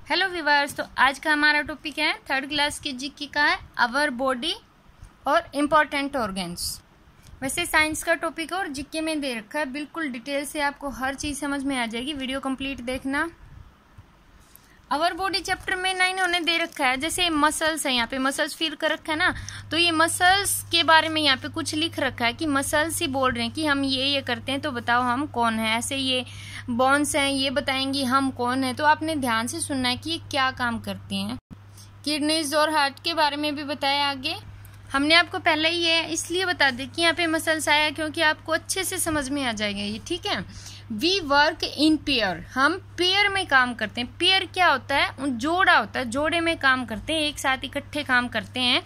Hello viewers, तो आज का हमारा टॉपिक है थर्ड क्लास की जीके का है आवर बॉडी और इम्पोर्टेंट ऑर्गन्स। वैसे साइंस का टॉपिक है और जीके में दे रखा है, बिल्कुल डिटेल से आपको हर चीज़ समझ में आ जाएगी। वीडियो कंप्लीट देखना। आवर बॉडी चैप्टर में 9 इन्होंने दे रखा है, जैसे मसल्स है, यहाँ पे मसल्स फील कर रखा है ना, तो ये मसल्स के बारे में यहाँ पे कुछ लिख रखा है कि मसल्स ही बोल रहे हैं कि हम ये करते हैं, तो बताओ हम कौन है। ऐसे ये बोन्स हैं, ये बताएंगी हम कौन है। तो आपने ध्यान से सुनना है कि ये क्या काम करते हैं। किडनीज और हार्ट के बारे में भी बताया आगे। हमने आपको पहले ही ये इसलिए बता दें कि यहाँ पे मसल्स आया क्योंकि आपको अच्छे से समझ में आ जाएगा ये, ठीक है। वी वर्क इन पेयर, हम पेयर में काम करते हैं। पेयर क्या होता है? जोड़ा होता है, जोड़े में काम करते हैं, एक साथ इकट्ठे काम करते हैं।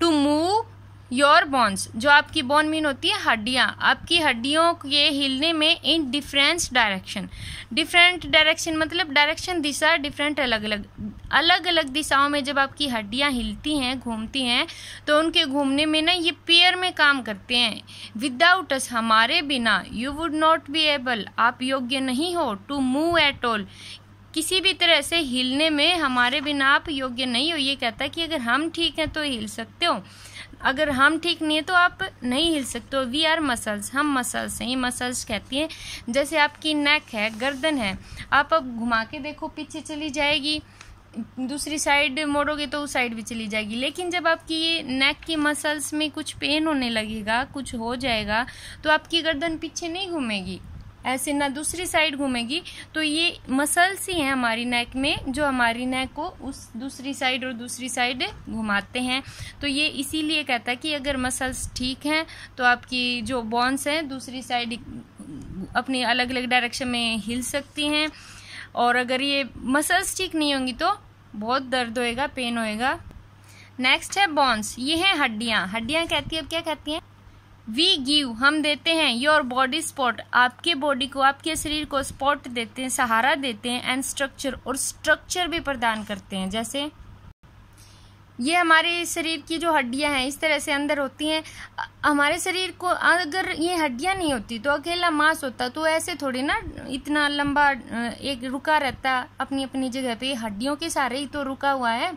टू मूव योर बोन्स, जो आपकी बोन मीन होती है हड्डियां, आपकी हड्डियों के हिलने में in different direction. Different direction मतलब डायरेक्शन, दिशा डिफरेंट, अलग अलग दिशाओं में जब आपकी हड्डियां हिलती हैं, घूमती हैं, तो उनके घूमने में ना ये पेयर में काम करते हैं। विदाउट अस, हमारे बिना, you would not be able, आप योग्य नहीं हो, टू मूव एट ऑल, किसी भी तरह से हिलने में हमारे बिना आप योग्य नहीं हो। ये कहता है कि अगर हम ठीक हैं तो हिल सकते हो, अगर हम ठीक नहीं है तो आप नहीं हिल सकते हो। वी आर मसल्स, हम मसल्स हैं। ये मसल्स कहती हैं, जैसे आपकी नेक है, गर्दन है, आप अब घुमा के देखो, पीछे चली जाएगी, दूसरी साइड मोड़ोगे तो उस साइड भी चली जाएगी। लेकिन जब आपकी ये नेक की मसल्स में कुछ पेन होने लगेगा, कुछ हो जाएगा, तो आपकी गर्दन पीछे नहीं घूमेगी, ऐसे ना दूसरी साइड घूमेगी। तो ये मसल्स ही हैं हमारी नेक में, जो हमारी नेक को उस दूसरी साइड और दूसरी साइड घुमाते हैं। तो ये इसीलिए कहता है कि अगर मसल्स ठीक हैं तो आपकी जो बोन्स हैं दूसरी साइड अपनी अलग अलग डायरेक्शन में हिल सकती हैं, और अगर ये मसल्स ठीक नहीं होंगी तो बहुत दर्द होएगा, पेन होएगा। नेक्स्ट है बोन्स, ये हैं हड्डियां। हड्डियां कहती है, अब क्या कहती हैं? वी गिव, हम देते हैं, योर बॉडी स्पॉट, आपके बॉडी को, आपके शरीर को स्पॉट देते हैं, सहारा देते हैं, एंड स्ट्रक्चर, और स्ट्रक्चर भी प्रदान करते हैं। जैसे ये हमारे शरीर की जो हड्डियां हैं इस तरह से अंदर होती हैं। हमारे शरीर को अगर ये हड्डियां नहीं होती तो अकेला मांस होता, तो ऐसे थोड़ी ना इतना लंबा एक रुका रहता अपनी अपनी जगह पे। हड्डियों के सहारे ही तो रुका हुआ है।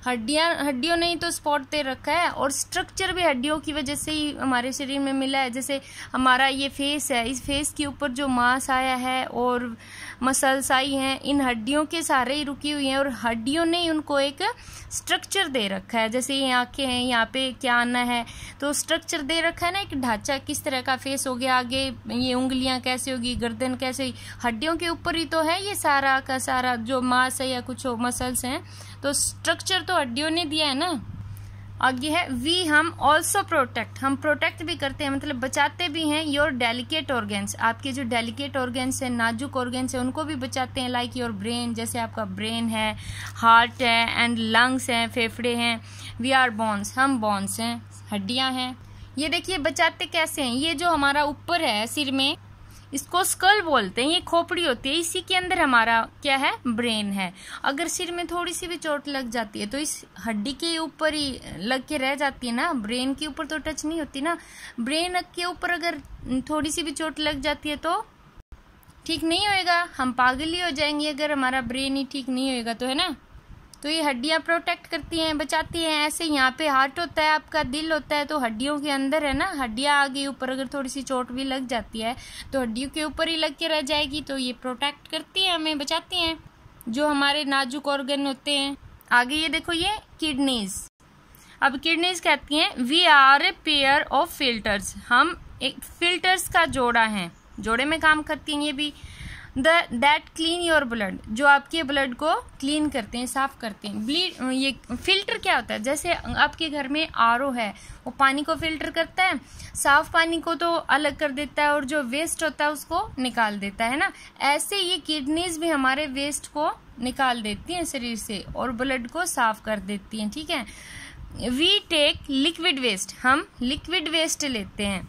हड्डियों ने ही तो स्पॉट दे रखा है, और स्ट्रक्चर भी हड्डियों की वजह से ही हमारे शरीर में मिला है। जैसे हमारा ये फेस है, इस फेस के ऊपर जो मांस आया है और मसल्स आई हैं, इन हड्डियों के सहारे ही रुकी हुई हैं, और हड्डियों ने ही उनको एक स्ट्रक्चर दे रखा है। जैसे ये आंखें हैं, यहाँ पे क्या आना है, तो स्ट्रक्चर दे रखा है ना, एक ढांचा, किस तरह का फेस हो गया, आगे ये उंगलियां कैसे होगी, गर्दन कैसे, हड्डियों के ऊपर ही तो है ये सारा का सारा जो मांस है या कुछ मसल्स हैं, तो स्ट्रक्चर तो हड्डियों ने दिया है ना। आगे है वी, हम ऑल्सो प्रोटेक्ट, हम प्रोटेक्ट भी करते हैं, मतलब बचाते भी हैं, योर डेलिकेट ऑर्गन्स, आपके जो डेलिकेट ऑर्गन्स है, नाजुक ऑर्गन्स है, उनको भी बचाते हैं। लाइक योर ब्रेन, जैसे आपका ब्रेन है, हार्ट है, एंड लंग्स हैं, फेफड़े हैं। वी आर बोन्स, हम बोन्स हैं, हड्डियां हैं। ये देखिए बचाते कैसे हैं, ये जो हमारा ऊपर है सिर में, इसको स्कल बोलते हैं, ये खोपड़ी होती है, इसी के अंदर हमारा क्या है, ब्रेन है। अगर सिर में थोड़ी सी भी चोट लग जाती है तो इस हड्डी के ऊपर ही लग के रह जाती है ना, ब्रेन के ऊपर तो टच नहीं होती ना। ब्रेन के ऊपर अगर थोड़ी सी भी चोट लग जाती है तो ठीक नहीं होएगा, हम पागल ही हो जाएंगे अगर हमारा ब्रेन ही ठीक नहीं होएगा तो, है ना। तो ये हड्डियां प्रोटेक्ट करती हैं, बचाती हैं। ऐसे यहाँ पे हार्ट होता है, आपका दिल होता है, तो हड्डियों के अंदर है ना, हड्डियां आगे ऊपर अगर थोड़ी सी चोट भी लग जाती है तो हड्डियों के ऊपर ही लग के रह जाएगी, तो ये प्रोटेक्ट करती है, हमें बचाती हैं, जो हमारे नाजुक ऑर्गन होते हैं। आगे ये देखो, ये किडनीज। अब किडनीज कहती हैं we are a pair of filters, हम एक फिल्टर्स का जोड़ा है, जोड़े में काम करती हैं ये भी। दैट क्लीन योर ब्लड, जो आपके ब्लड को क्लीन करते हैं, साफ करते हैं। ब्लीड, ये फिल्टर क्या होता है? जैसे आपके घर में आरओ है, वो पानी को फिल्टर करता है, साफ पानी को तो अलग कर देता है, और जो वेस्ट होता है उसको निकाल देता है ना। ऐसे ये किडनीज भी हमारे वेस्ट को निकाल देती हैं शरीर से, और ब्लड को साफ कर देती हैं, ठीक है। वी टेक लिक्विड वेस्ट, हम लिक्विड वेस्ट लेते हैं,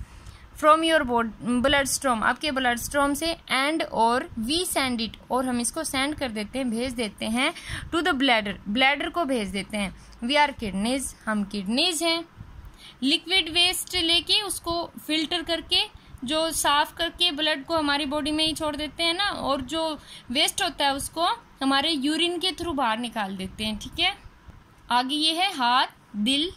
फ्रॉम योर ब्लड स्ट्रोम, आपके ब्लड स्ट्रोम से, एंड और वी सेंड इट, और हम इसको सेंड कर देते हैं, भेज देते हैं, टू द ब्लैडर, ब्लैडर को भेज देते हैं। वी आर किडनीज, हम किडनीज हैं। लिक्विड वेस्ट लेके उसको फिल्टर करके जो साफ करके ब्लड को हमारी बॉडी में ही छोड़ देते हैं ना, और जो वेस्ट होता है उसको हमारे यूरिन के थ्रू बाहर निकाल देते हैं। ठीक है, आगे ये है हार्ट, दिल।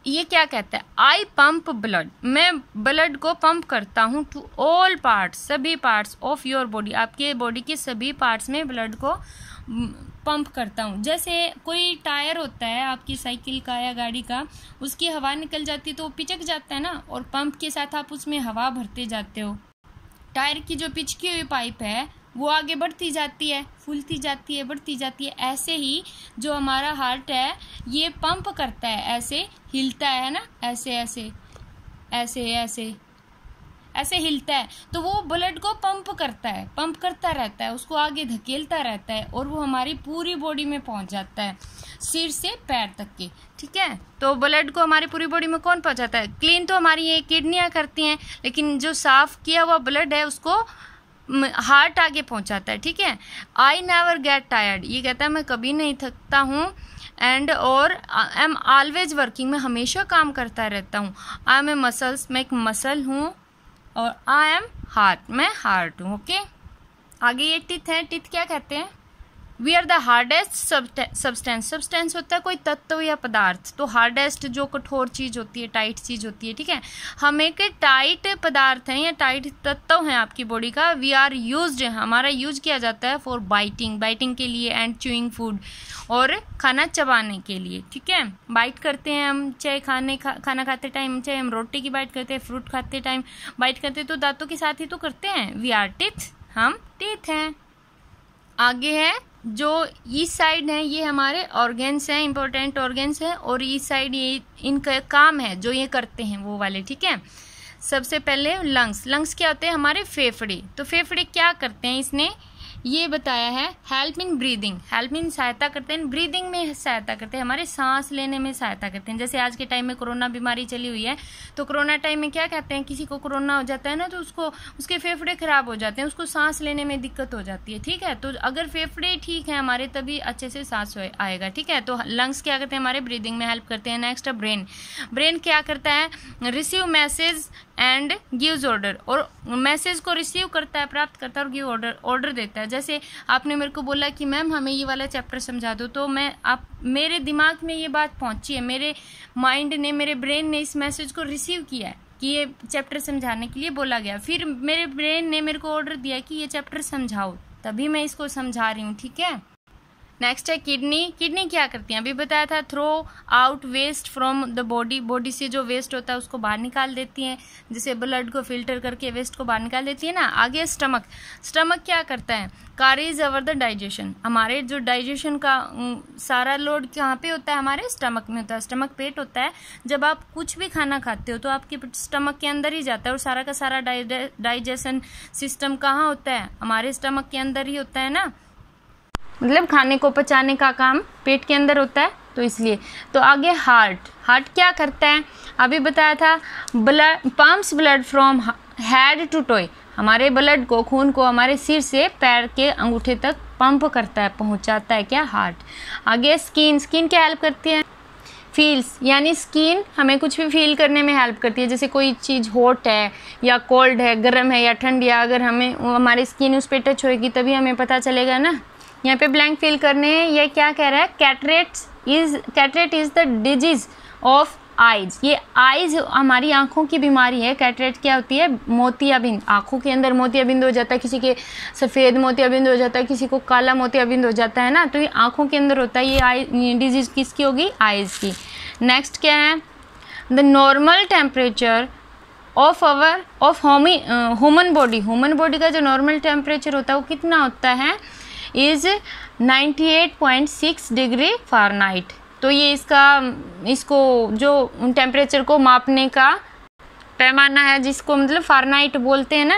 ये क्या कहता है, आई पंप ब्लड, मैं ब्लड को पंप करता हूँ टू ऑल पार्ट्स, सभी पार्ट्स ऑफ योर बॉडी, आपके बॉडी के सभी पार्ट्स में ब्लड को पंप करता हूँ। जैसे कोई टायर होता है आपकी साइकिल का या गाड़ी का, उसकी हवा निकल जाती है तो वो पिचक जाता है ना, और पंप के साथ आप उसमें हवा भरते जाते हो। टायर की जो पिचकी हुई पाइप है वो आगे बढ़ती जाती है, फूलती जाती है, बढ़ती जाती है। ऐसे ही जो हमारा हार्ट है ये पंप करता है, ऐसे हिलता है ना, ऐसे ऐसे ऐसे ऐसे ऐसे हिलता है, तो वो ब्लड को पंप करता है, पंप करता रहता है, उसको आगे धकेलता रहता है, और वो हमारी पूरी बॉडी में पहुंच जाता है, सिर से पैर तक के। ठीक है, तो ब्लड को हमारी पूरी बॉडी में कौन पहुंचाता है, क्लीन तो हमारी ये किडनियां करती हैं, लेकिन जो साफ किया हुआ ब्लड है उसको हार्ट आगे पहुंचाता है। ठीक है, आई नेवर गेट टायर्ड, ये कहता है मैं कभी नहीं थकता हूँ, एंड और आई एम ऑलवेज वर्किंग, मैं हमेशा काम करता रहता हूँ। आई एम ए मसल्स, मैं एक मसल हूँ, और आई एम हार्ट, मैं हार्ट हूँ। ओके, आगे ये टिथ है, टिथ क्या कहते हैं, we are the hardest substance, substance होता है कोई तत्व या पदार्थ, तो हार्डेस्ट जो कठोर चीज होती है, टाइट चीज होती है। ठीक है, हम एक टाइट पदार्थ हैं या टाइट तत्व हैं आपकी बॉडी का। वी आर यूज्ड, हमारा यूज किया जाता है फॉर बाइटिंग, बाइटिंग के लिए, एंड च्यूइंग फूड, और खाना चबाने के लिए। ठीक है, बाइट करते हैं हम, चाहे खाना खाते टाइम, चाहे हम रोटी की बाइट करते हैं, फ्रूट खाते टाइम बाइट करते हैं, तो दांतों के साथ ही तो करते हैं। वी आर टीथ, हम टीथ हैं। आगे है जो इस साइड है ये हमारे ऑर्गेन्स हैं, इंपॉर्टेंट ऑर्गेन्स हैं, और इस साइड ये इनका काम है जो ये करते हैं वो वाले। ठीक है, सबसे पहले लंग्स, लंग्स क्या होते हैं, हमारे फेफड़े। तो फेफड़े क्या करते हैं, इसने ये बताया है, help in breathing, help in सहायता करते हैं, ब्रीदिंग में सहायता करते हैं, हमारे सांस लेने में सहायता करते हैं। जैसे आज के टाइम में कोरोना बीमारी चली हुई है, तो कोरोना टाइम में क्या कहते हैं, किसी को कोरोना हो जाता है ना, तो उसको उसके फेफड़े खराब हो जाते हैं, उसको सांस लेने में दिक्कत हो जाती है। ठीक है, तो अगर फेफड़े ठीक है हमारे, तभी अच्छे से सांस आएगा। ठीक है, तो लंग्स क्या करते हैं, हमारे ब्रीदिंग में हेल्प करते हैं। नेक्स्ट है ब्रेन, ब्रेन क्या करता है, receive message and gives order, और मैसेज को रिसीव करता है, प्राप्त करता है, और गिव ऑर्डर, ऑर्डर देता है। जैसे आपने मेरे को बोला कि मैम हमें ये वाला चैप्टर समझा दो, तो मेरे दिमाग में ये बात पहुंची है, मेरे माइंड ने, मेरे ब्रेन ने इस मैसेज को रिसीव किया है कि ये चैप्टर समझाने के लिए बोला गया, फिर मेरे ब्रेन ने मेरे को ऑर्डर दिया कि ये चैप्टर समझाओ, तभी मैं इसको समझा रही हूँ। ठीक है, नेक्स्ट है किडनी, किडनी क्या करती है, अभी बताया था, throw out waste from the body, body से जो वेस्ट होता है उसको बाहर निकाल देती हैं, जैसे ब्लड को फिल्टर करके वेस्ट को बाहर निकाल देती है ना। आगे स्टमक, स्टमक क्या करता है, कैरीज ओवर द डाइजेशन, हमारे जो डाइजेशन का सारा लोड कहाँ पे होता है, हमारे स्टमक में होता है। स्टमक पेट होता है, जब आप कुछ भी खाना खाते हो तो आपके स्टमक के अंदर ही जाता है, और सारा का सारा डाइजेशन सिस्टम कहाँ होता है, हमारे स्टमक के अंदर ही होता है ना, मतलब खाने को पचाने का काम पेट के अंदर होता है, तो इसलिए। तो आगे हार्ट, हार्ट क्या करता है, अभी बताया था, blood pumps blood from head to toe, हमारे ब्लड को, खून को हमारे सिर से पैर के अंगूठे तक पंप करता है, पहुंचाता है क्या, हार्ट। आगे स्किन, स्किन क्या हेल्प करती है, फील्स, यानी स्किन हमें कुछ भी फील करने में हेल्प करती है, जैसे कोई चीज़ हॉट है या कोल्ड है, गर्म है या ठंड, या अगर हमें हमारी स्किन उस पर टच होएगी तभी हमें पता चलेगा ना। यहाँ पे ब्लैंक फिल करने हैं, ये क्या कह रहा है, cataract is the disease of eyes, ये आइज हमारी आंखों की बीमारी है। कैटरेट क्या होती है, मोतियाबिंद, आंखों के अंदर मोतियाबिंद हो जाता है, किसी के सफ़ेद मोतियाबिंद हो जाता है, किसी को काला मोतियाबिंद हो जाता है ना, तो ये आंखों के अंदर होता है। ये आई डिजीज किसकी होगी, आइज की। नेक्स्ट क्या है, the normal temperature of human body, human body का जो नॉर्मल टेम्परेचर होता है वो कितना होता है, इज 98.6 डिग्री फ़ारेनहाइट। तो ये इसको जो टेम्परेचर को मापने का पैमाना है, जिसको मतलब फ़ारेनहाइट बोलते हैं ना।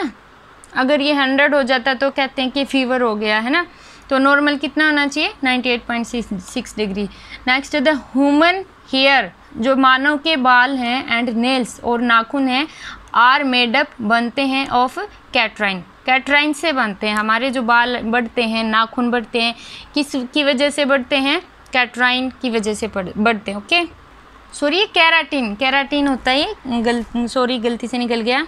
अगर ये 100 हो जाता है तो कहते हैं कि फीवर हो गया है ना। तो नॉर्मल कितना होना चाहिए, 98.6 degree. Next the human hair, जो मानव के बाल हैं, एंड नेल्स और नाखून हैं, आर मेडअप बनते हैं ऑफ कैटराइन, कैटराइन से बनते हैं। हमारे जो बाल बढ़ते हैं, नाखून बढ़ते हैं, किस की वजह से बढ़ते हैं, कैटराइन की वजह से बढ़ते हैं। ओके, सॉरी केराटिन, केराटिन होता है, गलती से निकल गया।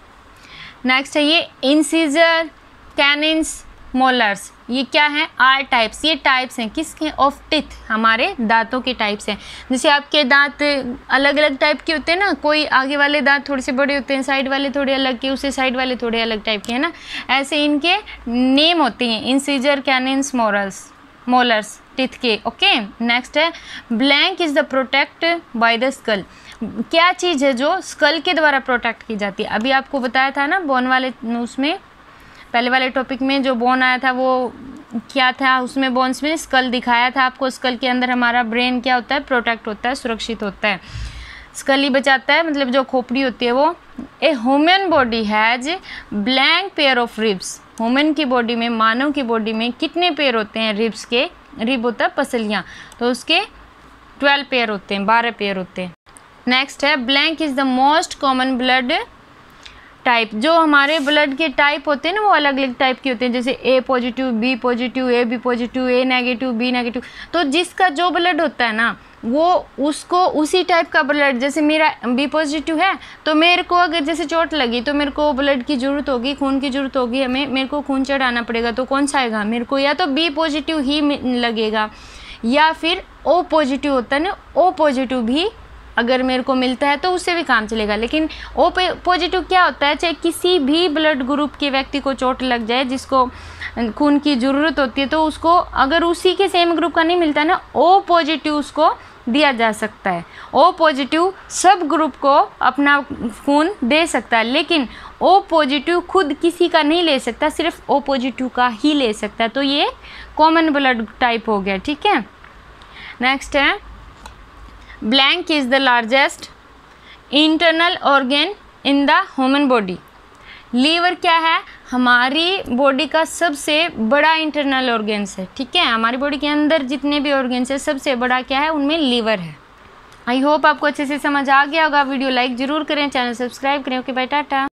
नेक्स्ट है ये इंसीजर, कैनिन्स, मोलर्स। ये क्या है? Are types. ये टाइप्स हैं किसके? ऑफ टिथ, हमारे दांतों के टाइप्स हैं। जैसे आपके दांत अलग अलग टाइप के होते हैं ना, कोई आगे वाले दांत थोड़े से बड़े होते हैं, साइड वाले थोड़े अलग के, उससे साइड वाले थोड़े अलग टाइप के, है ना, ऐसे इनके नेम होते हैं, इंसीजर, कैनिन्स, मोलर्स, टिथ के। ओके। नेक्स्ट है blank is the protect by the skull. क्या चीज़ है जो स्कल के द्वारा प्रोटेक्ट की जाती है? अभी आपको बताया था ना बोन वाले, उसमें पहले वाले टॉपिक में जो बोन आया था वो क्या था, उसमें बोन्स में स्कल दिखाया था आपको। स्कल के अंदर हमारा ब्रेन क्या होता है? प्रोटेक्ट होता है, सुरक्षित होता है, स्कल ही बचाता है, मतलब जो खोपड़ी होती है वो। A human body has blank pair of ribs. Human की बॉडी में, मानव की बॉडी में कितने पेयर होते हैं रिब्स के? रिब होता है पसलियाँ, तो उसके 12 पेयर होते हैं, 12 पेयर होते हैं। नेक्स्ट है blank is the most common blood type. जो हमारे ब्लड के टाइप होते हैं ना वो अलग अलग टाइप के होते हैं, जैसे A positive, B positive, A B positive, A negative, B negative. तो जिसका जो ब्लड होता है ना वो उसको उसी टाइप का ब्लड, जैसे मेरा बी पॉजिटिव है तो मेरे को अगर जैसे चोट लगी तो मेरे को ब्लड की ज़रूरत होगी, खून की ज़रूरत होगी, हमें मेरे को खून चढ़ाना पड़ेगा, तो कौन सा आएगा मेरे को? या तो बी पॉजिटिव ही लगेगा, या फिर ओ पॉजिटिव होता है ना, ओ पॉजिटिव भी अगर मेरे को मिलता है तो उससे भी काम चलेगा। लेकिन ओ पॉजिटिव क्या होता है? चाहे किसी भी ब्लड ग्रुप के व्यक्ति को चोट लग जाए जिसको खून की ज़रूरत होती है, तो उसको अगर उसी के सेम ग्रुप का नहीं मिलता ना, ओ पॉजिटिव उसको दिया जा सकता है। ओ पॉजिटिव सब ग्रुप को अपना खून दे सकता है, लेकिन ओ पॉजिटिव खुद किसी का नहीं ले सकता, सिर्फ ओ पॉजिटिव का ही ले सकता है। तो ये कॉमन ब्लड टाइप हो गया, ठीक है। नेक्स्ट है blank is the largest internal organ in the human body. Liver क्या है? हमारी बॉडी का सबसे बड़ा इंटरनल ऑर्गन्स है, ठीक है। हमारी बॉडी के अंदर जितने भी ऑर्गन्स है सबसे बड़ा क्या है? उनमें लीवर है। आई होप आपको अच्छे से समझ आ गया होगा। वीडियो लाइक ज़रूर करें, चैनल सब्सक्राइब करें। Okay bye, Tata.